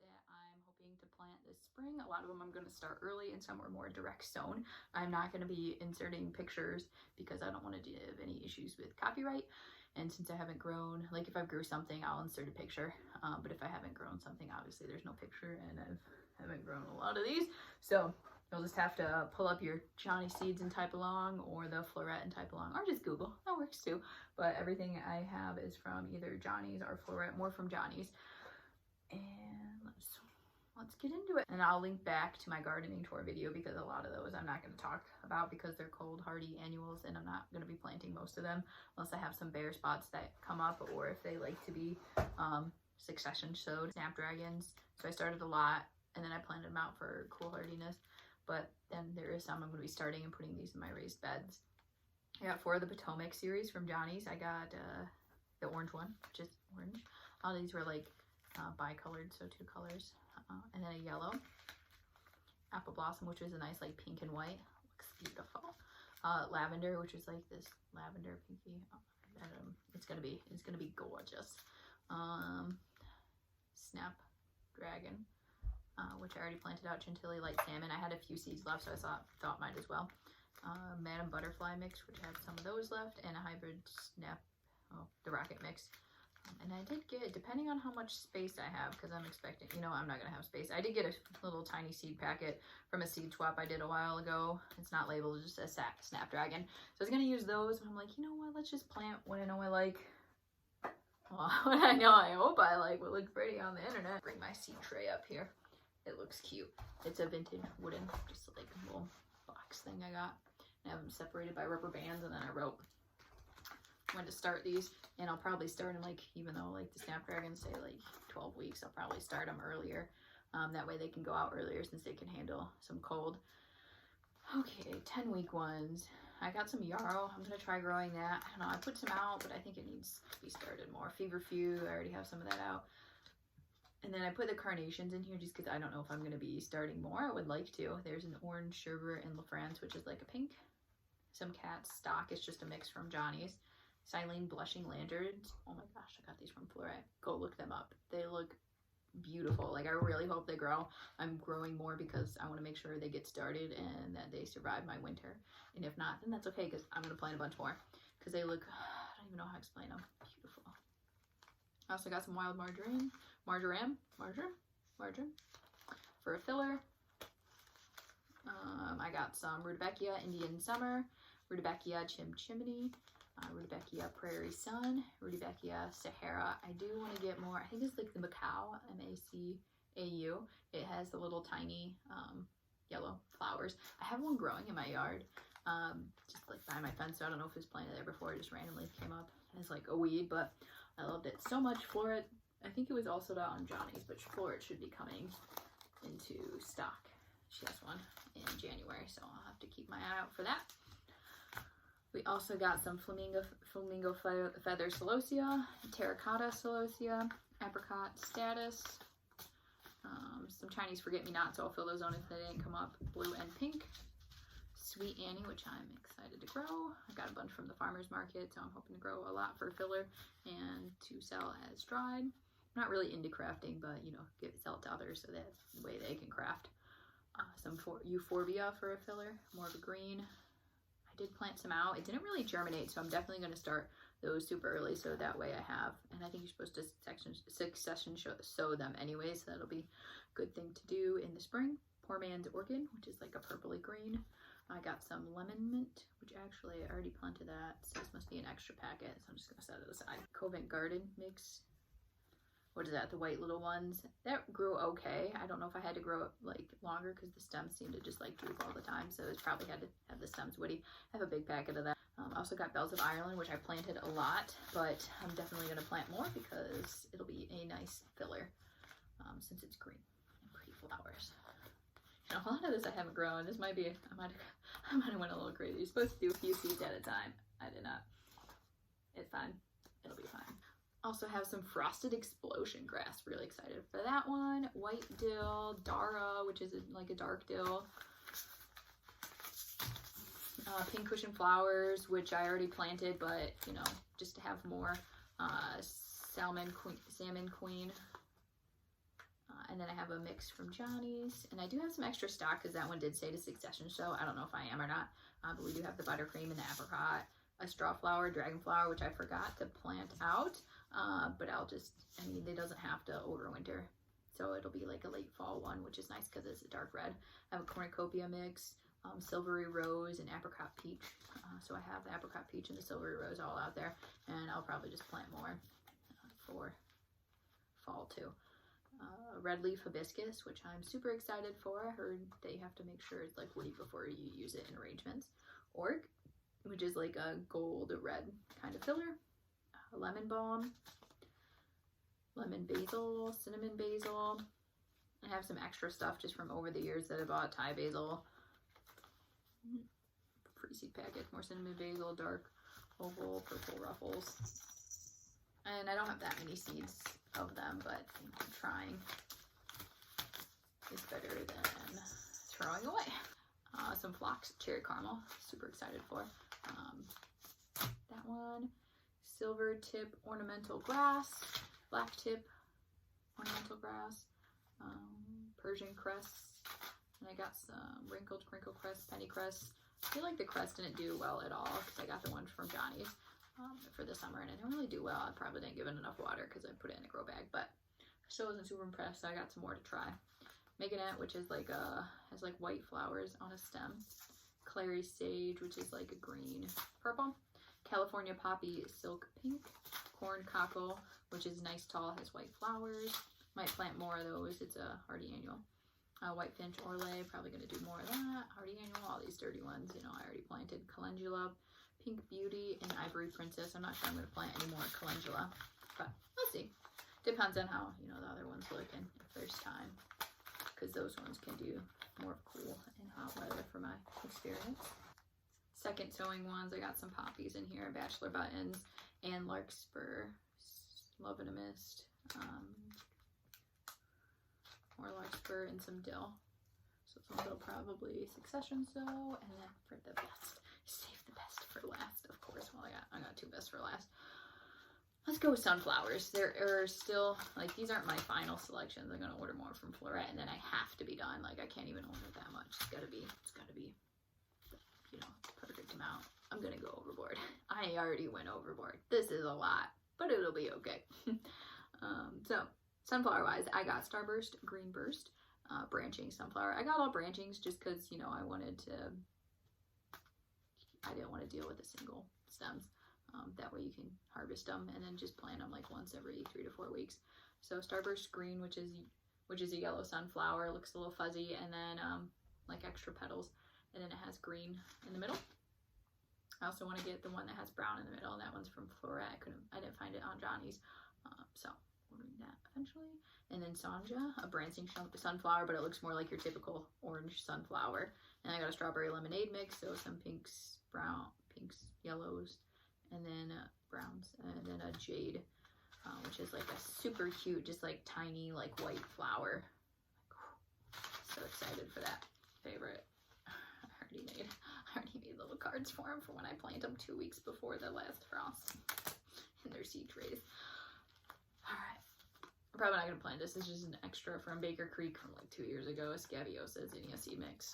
that I'm hoping to plant this spring. A lot of them I'm going to start early and some are more direct sown. I'm not going to be inserting pictures because I don't want to have any issues with copyright. And since I haven't grown, like if I grew something, I'll insert a picture. But if I haven't grown something, obviously there's no picture, and I haven't grown a lot of these. So you'll just have to pull up your Johnny Seeds and type along, or the Floret and type along, or just Google. That works too. But everything I have is from either Johnny's or Floret, more from Johnny's. And let's get into it. And I'll link back to my gardening tour video because a lot of those I'm not going to talk about because they're cold hardy annuals, and I'm not going to be planting most of them unless I have some bare spots that come up, or if they like to be succession sowed. Snapdragons, so I started a lot and then I planted them out for cool hardiness, but then there is some I'm going to be starting and putting these in my raised beds. I got 4 of the Potomac series from Johnny's. I got the orange one, which is orange. All these were like bicolored, so 2 colors, and then a yellow apple blossom, which was a nice like pink and white, looks beautiful. Lavender, which is like this lavender pinky. It's gonna be gorgeous. Snapdragon, which I already planted out. Chantilly light salmon. I had a few seeds left, so I thought might as well. Madam Butterfly mix, which had some of those left, and a hybrid the rocket mix. And I did get, depending on how much space I have, because I'm expecting, you know, I'm not going to have space. I did get a little tiny seed packet from a seed swap I did a while ago. It's not labeled, it's just a Snapdragon. So I was going to use those, and I'm like, you know what, let's just plant what I know I like. Well, what I hope I like will look pretty on the internet. Bring my seed tray up here. It looks cute. It's a vintage wooden, just like a little box thing I got. I have them separated by rubber bands, and then I wrote when to start these, and I'll probably start them, like, even though like the Snapdragons say like 12 weeks, I'll probably start them earlier. That way they can go out earlier since they can handle some cold. Okay, 10-week ones. I got some yarrow. I'm gonna try growing that. I don't know, I put some out, but I think it needs to be started more. Feverfew, I already have some of that out. And then I put the carnations in here just because I don't know if I'm gonna be starting more. I would like to. There's an orange sherbet and La France, which is like a pink. Some cat stock. It's just a mix from Johnny's. Silene blushing lanterns. Oh my gosh, I got these from Floret. Go look them up. They look beautiful. Like, I really hope they grow. I'm growing more because I want to make sure they get started and that they survive my winter. And if not, then that's okay, because I'm going to plant a bunch more because they look, I don't even know how to explain them. Beautiful. I also got some wild marjoram for a filler. I got some Rudbeckia Indian Summer, Rudbeckia Chimney, Rudbeckia Prairie Sun, Rudbeckia Sahara. I do want to get more. I think it's like the Macau, M-A-C-A-U. It has the little tiny yellow flowers. I have one growing in my yard, just like by my fence. So I don't know if it was planted there before. It just randomly came up as like a weed, but I loved it so much. Floret, I think it was also out on Johnny's, but Floret should be coming into stock. She has one in January, so I'll have to keep my eye out for that. We also got some flamingo feather celosia, terracotta celosia, apricot status, some Chinese forget-me-not, so I'll fill those on if they didn't come up, blue and pink. Sweet Annie, which I'm excited to grow. I got a bunch from the farmer's market, so I'm hoping to grow a lot for filler and to sell as dried. I'm not really into crafting, but you know, sell it to others so that the way they can craft. Some euphorbia for a filler, more of a green. I did plant some out. It didn't really germinate, so I'm definitely going to start those super early so that way I have, and I think you're supposed to succession sow them anyway, so that'll be a good thing to do in the spring. Poor Man's Orchid, which is like a purpley green. I got some lemon mint, which actually I already planted that, so this must be an extra packet, so I'm just going to set it aside. Covent Garden mix. What is that, the white little ones? That grew okay. I don't know if I had to grow it like longer because the stems seem to just like droop all the time, so it's probably had to have the stems woody. I have a big packet of that. I also got Bells of Ireland, which I planted a lot, but I'm definitely going to plant more because it'll be a nice filler since it's green and pretty flowers. And a lot of this I haven't grown. This might be, I might have went a little crazy. You're supposed to do a few seeds at a time. I did not. It's fine. It'll be fine. Also have some Frosted Explosion grass. Really excited for that one. White dill, Dara, which is like a dark dill. Pink cushion flowers, which I already planted, but you know, just to have more. Salmon queen. And then I have a mix from Johnny's, and I do have some extra stock because that one did say to Succession, so I don't know if I am or not. But we do have the buttercream and the apricot, a straw flower, dragon flower, which I forgot to plant out. But I'll just, I mean, it doesn't have to overwinter. So it'll be like a late fall one, which is nice because it's a dark red. I have a cornucopia mix, silvery rose, and apricot peach. So I have the apricot peach and the silvery rose all out there. And I'll probably just plant more for fall too. Red leaf hibiscus, which I'm super excited for. I heard that you have to make sure it's like woody before you use it in arrangements. Org, which is like a gold red kind of filler. Lemon balm, lemon basil, cinnamon basil. I have some extra stuff just from over the years that I bought. Thai basil, free seed packet, more cinnamon basil, dark oval, purple ruffles. And I don't have that many seeds of them, but I'm trying. It's better than throwing away. Some phlox cherry caramel, super excited for. That one. Silver tip ornamental grass, black tip ornamental grass, Persian cress, and I got some wrinkled crinkle cress, penny cress. I feel like the cress didn't do well at all because I got the one from Johnny's for the summer, and it didn't really do well. I probably didn't give it enough water because I put it in a grow bag, but I still wasn't super impressed, so I got some more to try. Meganette, which is like has like white flowers on a stem. Clary sage, which is like a green purple. California poppy silk pink. Corn cockle, which is nice tall, has white flowers. Might plant more of those. It's a hardy annual. White finch orlay, probably going to do more of that. Hardy annual, all these dirty ones, you know, I already planted. Calendula, pink beauty, and ivory princess. I'm not sure I'm going to plant any more calendula, but we'll see. Depends on how, you know, the other ones look and if there's time, because those ones can do more cool and hot weather for my experience. Second sowing ones, I got some poppies in here, bachelor buttons, and larkspur, love in a mist, more larkspur and some dill. So some will probably Succession sow, and then for the best, save the best for last, of course. Well, I got two best for last. Let's go with sunflowers. There are still, like, these aren't my final selections. I'm gonna order more from Floret, and then I have to be done. Like, I can't even order that much. It's gotta be, you know, perfect amount. I'm gonna go overboard. I already went overboard. This is a lot, but it'll be okay. So sunflower wise, I got Starburst, Green Burst, branching sunflower. I got all branchings just because, you know, I didn't want to deal with the single stems. That way you can harvest them and then just plant them like once every 3 to 4 weeks. So Starburst Green, which is a yellow sunflower, looks a little fuzzy, and then like extra petals, and then it has green in the middle. I also want to get the one that has brown in the middle, and that one's from Floret. I didn't find it on Johnny's, so ordering that eventually. And then Sanja, a branching sunflower, but it looks more like your typical orange sunflower. And I got a strawberry lemonade mix, so some pinks, pinks, yellows, and then browns, and then a jade, which is like a super cute, just like tiny, like white flower. So excited for that. Favorite. I already made little cards for them for when I plant them 2 weeks before the last frost in their seed trays. Alright. I'm probably not going to plant this. This is just an extra from Baker Creek from like 2 years ago. A Scabiosa Zinnia seed mix.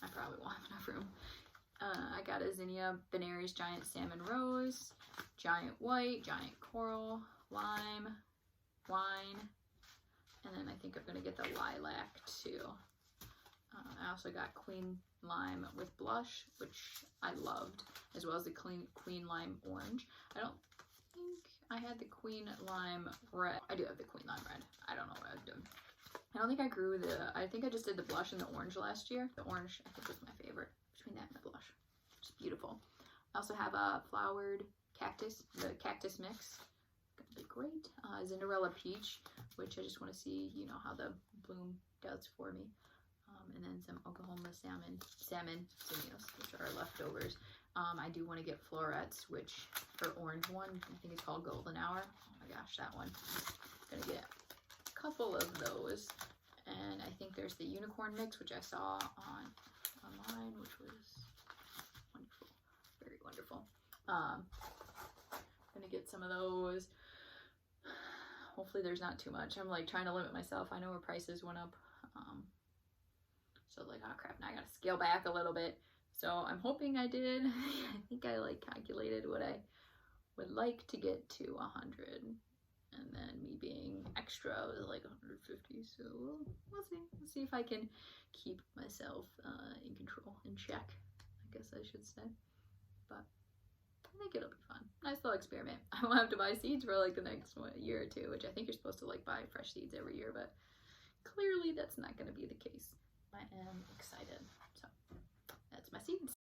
I probably won't have enough room. I got a Zinnia Benares Giant Salmon Rose, Giant White, Giant Coral, Lime, Wine, and then I think I'm going to get the Lilac too. I also got Queen Lime with Blush, which I loved, as well as the Queen Lime Orange. I don't think I had the Queen Lime Red. I do have the Queen Lime Red. I don't know what I was doing. I don't think I grew I think I just did the blush and the orange last year. The orange, I think, was my favorite between that and the blush. Just beautiful. I also have a flowered cactus, the cactus mix. Gonna be great. Cinderella Peach, which I just want to see, you know, how the bloom does for me. And then some Oklahoma salmon zinnias, which are leftovers. I do want to get florets, which for orange one, I think it's called Golden Hour. Oh my gosh, that one. I'm gonna get a couple of those. And I think there's the unicorn mix, which I saw online, which was wonderful, very wonderful. I'm gonna get some of those. hopefully there's not too much. I'm like trying to limit myself. I know where prices went up. So like, oh crap, now I gotta scale back a little bit. So I'm hoping I did. I think I like calculated what I would like to get to 100. And then me being extra was like 150. So we'll see. We'll see if I can keep myself in control, in check, I guess I should say. But I think it'll be fun. Nice little experiment. I won't have to buy seeds for like the next year or two, which I think you're supposed to like buy fresh seeds every year, but clearly that's not going to be the case. I am excited. So that's my seeds.